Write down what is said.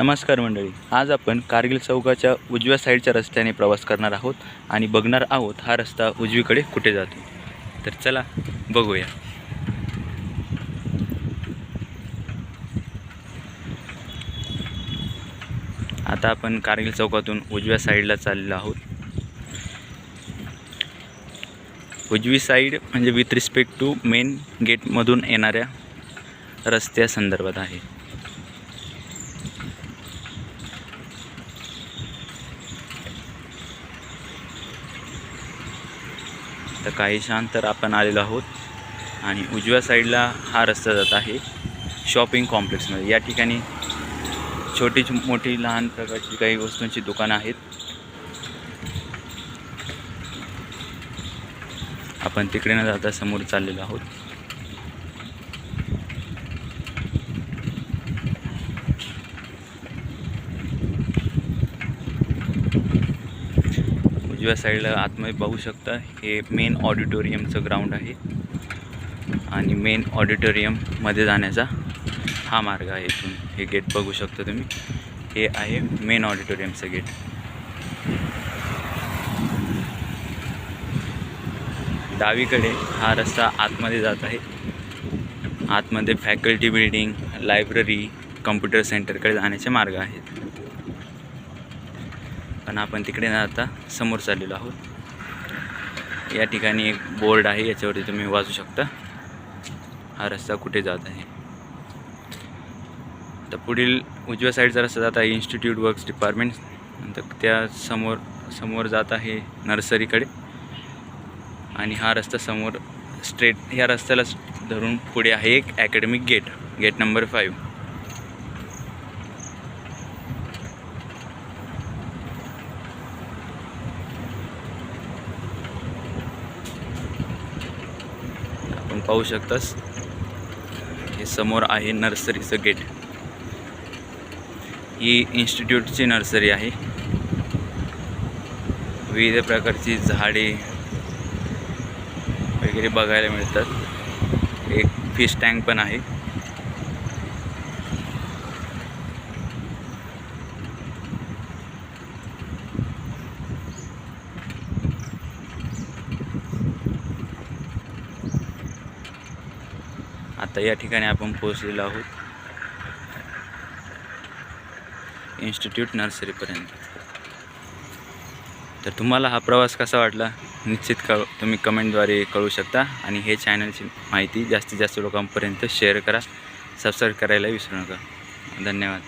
नमस्कार मंडळी, आज आपण कारगिल चौकाच्या उजव्या साईडच्या रस्त्याने प्रवास करणार आहोत आणि बघणार आहोत हा रस्ता उजवीकडे कुठे जातो. तर चला बघूया. आता आपण कारगिल चौकातून उजव्या साईडला चाललेलो आहोत. उजवी साईड म्हणजे विथ रिस्पेक्ट टू मेन गेटमधून येणाऱ्या रस्त्या संदर्भात आहे. तर काही अंतर आपण आलेलो आहोत आणि उजव्या साईडला हा रस्ता जात आहे शॉपिंग कॉम्प्लेक्समध्ये. या ठिकाणी छोटी मोठी लहान प्रकारची काही वस्तूंची दुकानं आहेत. आपण तिकडे न जाता समोर चाललेलो आहोत. उजव्या साईडला आतमध्ये पाहू शकता, हे मेन ऑडिटोरियमचं ग्राउंड आहे आणि मेन ऑडिटोरियममध्ये जाण्याचा हा मार्ग आहे. इथून हे गेट बघू शकता तुम्ही, हे आहे मेन ऑडिटोरियमचं गेट. डावीकडे हा रस्ता आतमध्ये जात आहे. आतमध्ये फॅकल्टी बिल्डिंग, लायब्ररी, कम्प्युटर सेंटरकडे जाण्याचे मार्ग आहेत. पण आपण तिकडे न जाता समोर चाललेलो आहोत. या ठिकाणी एक बोर्ड आहे, याच्यावरती तुम्ही वाचू शकता हा रस्ता कुठे जात आहे. तर पुढील उजव्या साईडचा रस्ता जात आहे इन्स्टिट्यूट वर्क्स डिपार्टमेंट. नंतर त्या समोर जात आहे नर्सरीकडे आणि हा रस्ता समोर स्ट्रेट ह्या रस्त्याला धरून पुढे आहे एक अकॅडमिक गेट नंबर 5. आपण पाहू शकतास हे समोर आहे नर्सरीचं गेट. ही इन्स्टिट्यूटची नर्सरी आहे. विविध प्रकारची झाडे वगैरे बघायला मिळतात. एक फिश टँक पण आहे. आता या ठिकाणी आपण पोहोचलेलो आहोत इन्स्टिट्यूट नर्सरीपर्यंत. तर तुम्हाला हा प्रवास कसा वाटला निश्चित तुम्ही कमेंटद्वारे कळू शकता. आणि हे चॅनलची माहिती जास्तीत जास्त लोकांपर्यंत शेअर करा. सबस्क्राईब करायला विसरू नका. धन्यवाद.